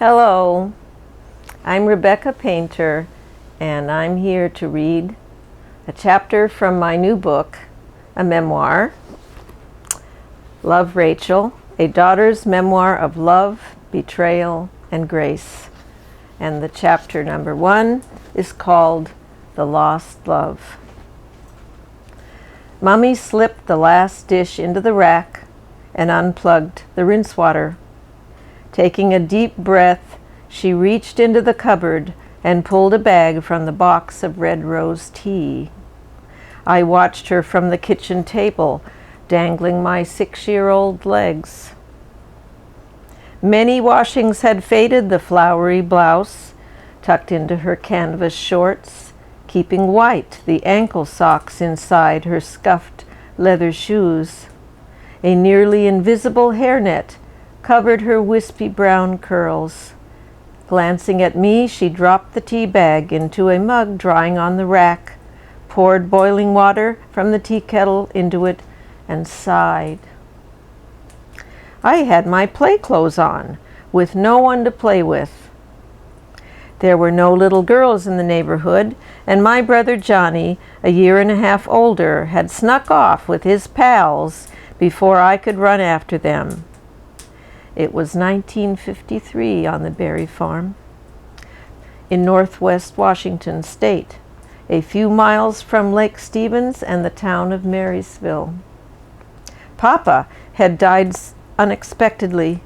Hello, I'm Rebecca Painter, and I'm here to read a chapter from my new book, a memoir, Love, Rachel, a daughter's memoir of love, betrayal, and grace. And the chapter number 1 is called The Lost Love. Mommy slipped the last dish into the rack and unplugged the rinse water. Taking a deep breath, she reached into the cupboard and pulled a bag from the box of red rose tea. I watched her from the kitchen table, dangling my 6-year-old legs. Many washings had faded the flowery blouse, tucked into her canvas shorts, keeping white the ankle socks inside her scuffed leather shoes. A nearly invisible hairnet covered her wispy brown curls. Glancing at me, she dropped the tea bag into a mug drying on the rack, poured boiling water from the tea kettle into it, and sighed. I had my play clothes on, with no one to play with. There were no little girls in the neighborhood, and my brother Johnny, a year and a half older, had snuck off with his pals before I could run after them. It was 1953 on the Berry Farm in northwest Washington State, a few miles from Lake Stevens and the town of Marysville. Papa had died unexpectedly.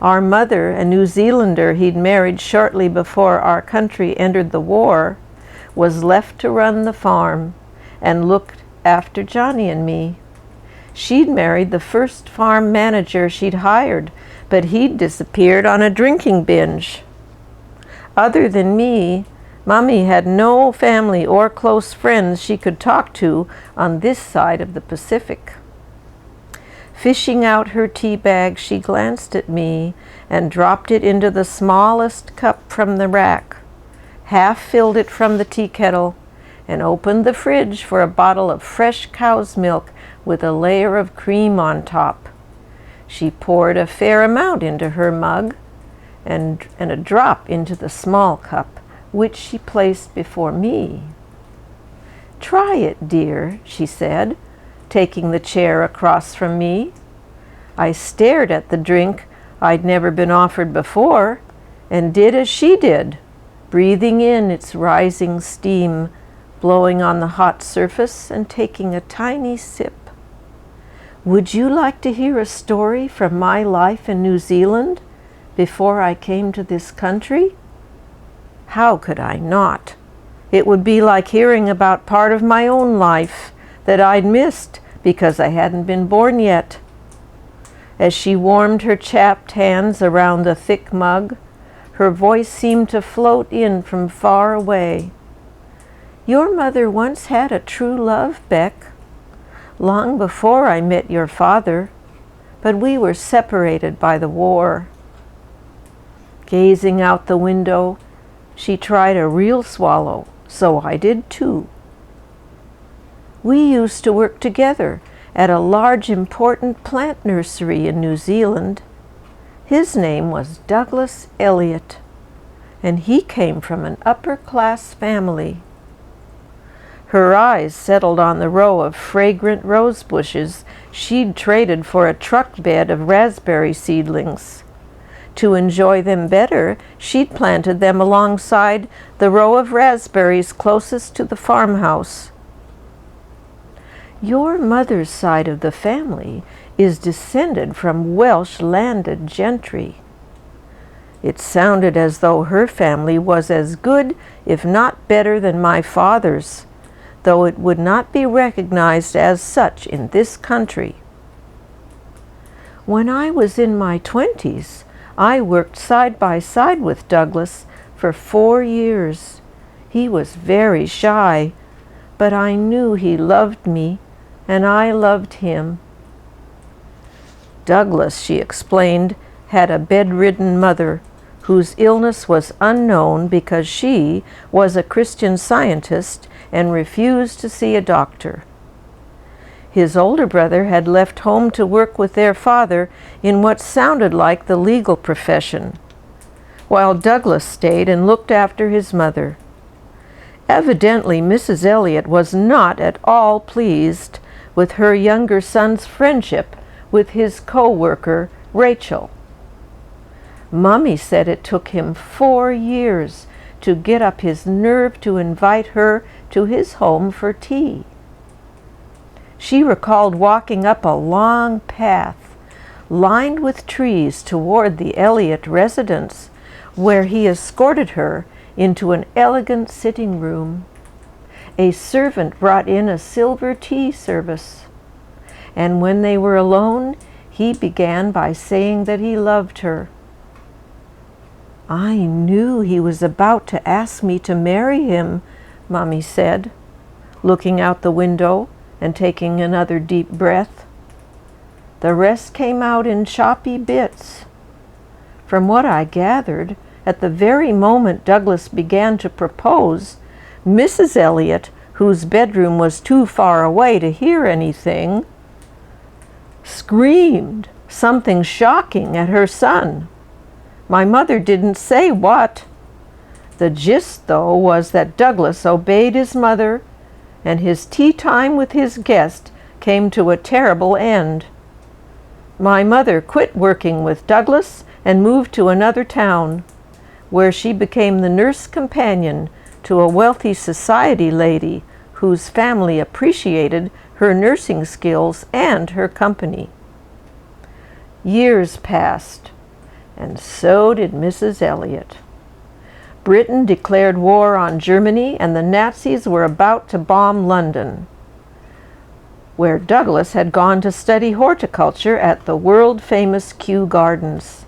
Our mother, a New Zealander he'd married shortly before our country entered the war, was left to run the farm and look after Johnny and me. She'd married the first farm manager she'd hired, but he'd disappeared on a drinking binge. Other than me, Mommy had no family or close friends she could talk to on this side of the Pacific. Fishing out her tea bag, she glanced at me and dropped it into the smallest cup from the rack, half filled it from the tea kettle, and opened the fridge for a bottle of fresh cow's milk with a layer of cream on top. She poured a fair amount into her mug and a drop into the small cup, which she placed before me. "Try it, dear," she said, taking the chair across from me. I stared at the drink I'd never been offered before and did as she did, breathing in its rising steam, blowing on the hot surface and taking a tiny sip. "Would you like to hear a story from my life in New Zealand before I came to this country?" How could I not? It would be like hearing about part of my own life that I'd missed because I hadn't been born yet. As she warmed her chapped hands around the thick mug, her voice seemed to float in from far away. "Your mother once had a true love, Beck, long before I met your father, but we were separated by the war." Gazing out the window, she tried a real swallow, so I did too. "We used to work together at a large important plant nursery in New Zealand. His name was Douglas Elliot, and he came from an upper-class family." Her eyes settled on the row of fragrant rose bushes she'd traded for a truck bed of raspberry seedlings. To enjoy them better, she'd planted them alongside the row of raspberries closest to the farmhouse. "Your mother's side of the family is descended from Welsh landed gentry." It sounded as though her family was as good, if not better, than my father's, though it would not be recognized as such in this country. "When I was in my 20s, I worked side by side with Douglas for 4 years. He was very shy, but I knew he loved me, and I loved him." Douglas, she explained, had a bedridden mother whose illness was unknown because she was a Christian Scientist and refused to see a doctor. His older brother had left home to work with their father in what sounded like the legal profession. while Douglas stayed and looked after his mother. Evidently, Mrs. Elliot was not at all pleased with her younger son's friendship with his co-worker, Rachel. Mummy said it took him 4 years to get up his nerve to invite her to his home for tea. She recalled walking up a long path lined with trees toward the Elliot residence, where he escorted her into an elegant sitting room. A servant brought in a silver tea service, and when they were alone, he began by saying that he loved her. "I knew he was about to ask me to marry him," Mummy said, looking out the window and taking another deep breath. The rest came out in choppy bits. From what I gathered, at the very moment Douglas began to propose, Mrs. Elliot, whose bedroom was too far away to hear anything, screamed something shocking at her son. My mother didn't say what. The gist, though, was that Douglas obeyed his mother, and his tea time with his guest came to a terrible end. My mother quit working with Douglas and moved to another town, where she became the nurse companion to a wealthy society lady whose family appreciated her nursing skills and her company. Years passed, and so did Mrs. Elliot. Britain declared war on Germany, and the Nazis were about to bomb London, where Douglas had gone to study horticulture at the world-famous Kew Gardens.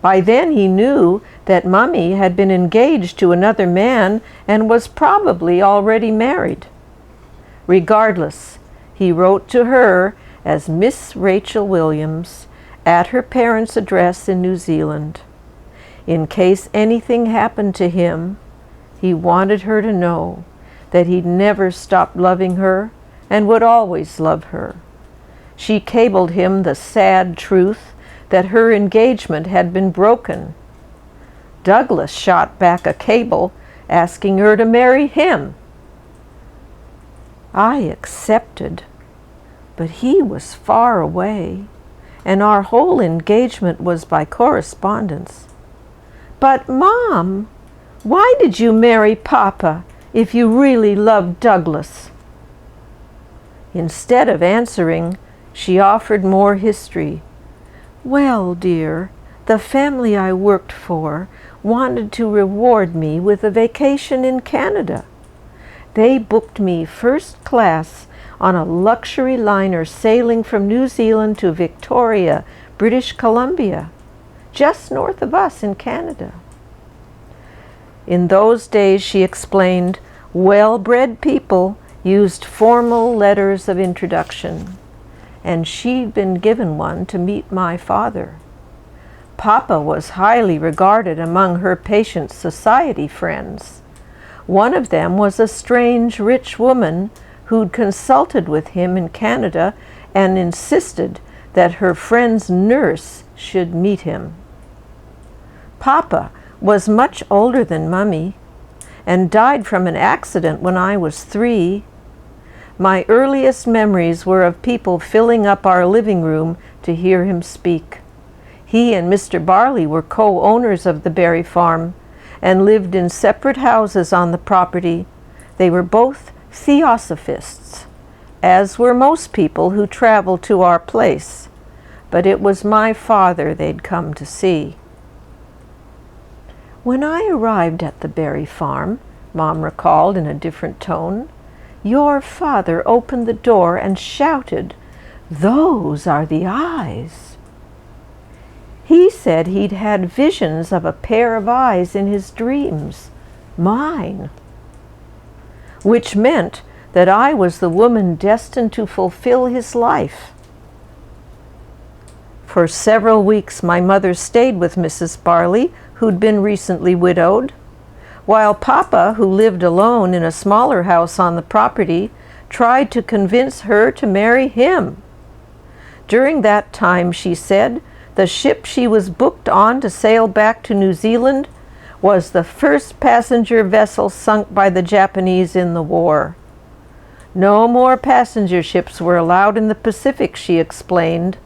By then he knew that Mummy had been engaged to another man and was probably already married. Regardless, he wrote to her as Miss Rachel Williams at her parents' address in New Zealand. In case anything happened to him, he wanted her to know that he'd never stopped loving her and would always love her. She cabled him the sad truth that her engagement had been broken. Douglas shot back a cable asking her to marry him. I accepted, but he was far away, and our whole engagement was by correspondence. "But, Mom, why did you marry Papa if you really loved Douglas?" Instead of answering, she offered more history. "Well, dear, the family I worked for wanted to reward me with a vacation in Canada. They booked me first class on a luxury liner sailing from New Zealand to Victoria, British Columbia, just north of us in Canada. In those days," she explained, "well-bred people used formal letters of introduction, and she'd been given one to meet my father. Papa was highly regarded among her patient's society friends. One of them was a strange, rich woman who'd consulted with him in Canada and insisted that her friend's nurse should meet him. Papa was much older than Mummy and died from an accident when I was 3. My earliest memories were of people filling up our living room to hear him speak. He and Mr. Barley were co-owners of the Berry Farm and lived in separate houses on the property. They were both theosophists, as were most people who traveled to our place, but it was my father they'd come to see. When I arrived at the Berry Farm," Mom recalled in a different tone, "your father opened the door and shouted, 'Those are the eyes.' He said he'd had visions of a pair of eyes in his dreams, mine, which meant that I was the woman destined to fulfill his life. For several weeks my mother stayed with Mrs. Barley, who'd been recently widowed, while Papa, who lived alone in a smaller house on the property, tried to convince her to marry him. During that time, she said, The ship she was booked on to sail back to New Zealand was the first passenger vessel sunk by the Japanese in the war. No more passenger ships were allowed in the Pacific, she explained,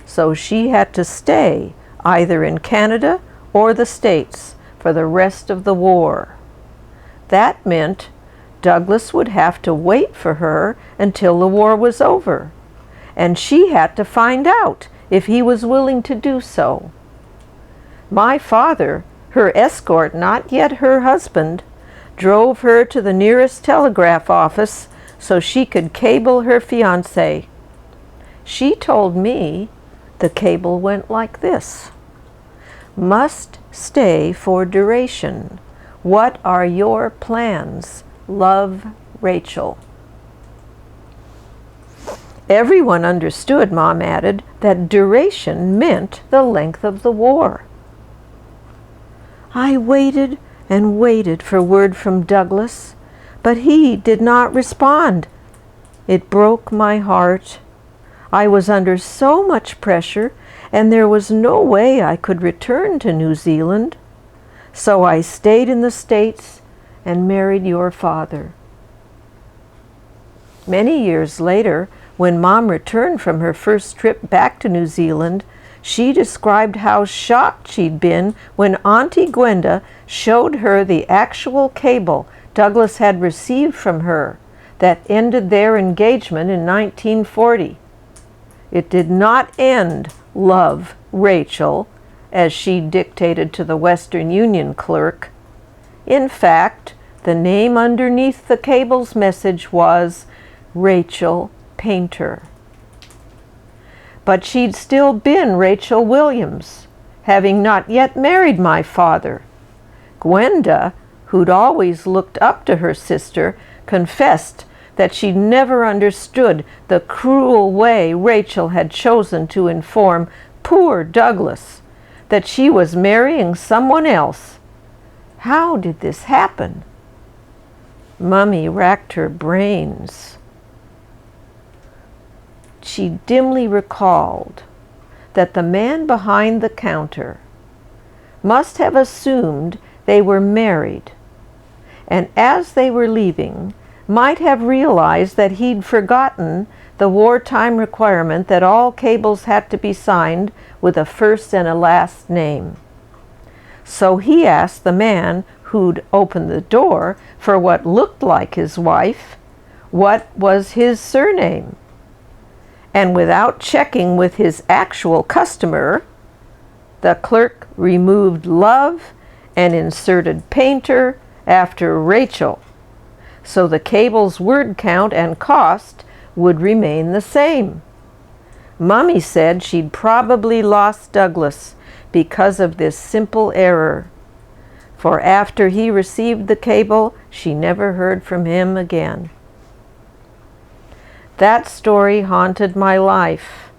so she had to stay either in Canada or the States for the rest of the war. That meant Douglas would have to wait for her until the war was over, and she had to find out if he was willing to do so. My father, her escort, not yet her husband, drove her to the nearest telegraph office so she could cable her fiancé. She told me the cable went like this: "Must stay for duration. What are your plans? Love, Rachel." Everyone understood, Mom added, that duration meant the length of the war. I waited and waited for word from Douglas, but he did not respond. It broke my heart. I was under so much pressure, and there was no way I could return to New Zealand. So I stayed in the States and married your father. Many years later, when Mom returned from her first trip back to New Zealand, she described how shocked she'd been when Auntie Gwenda showed her the actual cable Douglas had received from her that ended their engagement in 1940. It did not end, "Love, Rachel," as she dictated to the Western Union clerk. In fact, the name underneath the cable's message was Rachel Painter. But she'd still been Rachel Williams, having not yet married my father. Gwenda, who'd always looked up to her sister, confessed that she'd never understood the cruel way Rachel had chosen to inform poor Douglas that she was marrying someone else. How did this happen? Mummy racked her brains. She dimly recalled that the man behind the counter must have assumed they were married, and as they were leaving, might have realized that he'd forgotten the wartime requirement that all cables had to be signed with a first and a last name. So he asked the man who'd opened the door for what looked like his wife what was his surname. And without checking with his actual customer, the clerk removed Love and inserted Painter after Rachel, so the cable's word count and cost would remain the same. Mummy said she'd probably lost Douglas because of this simple error, for after he received the cable, she never heard from him again. That story haunted my life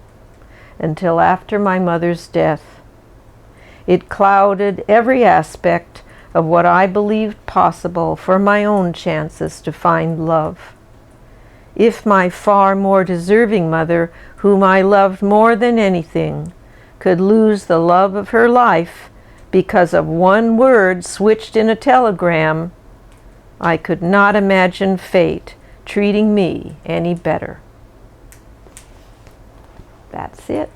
until after my mother's death. It clouded every aspect of what I believed possible for my own chances to find love. If my far more deserving mother, whom I loved more than anything, could lose the love of her life because of one word switched in a telegram, I could not imagine fate treating me any better. That's it.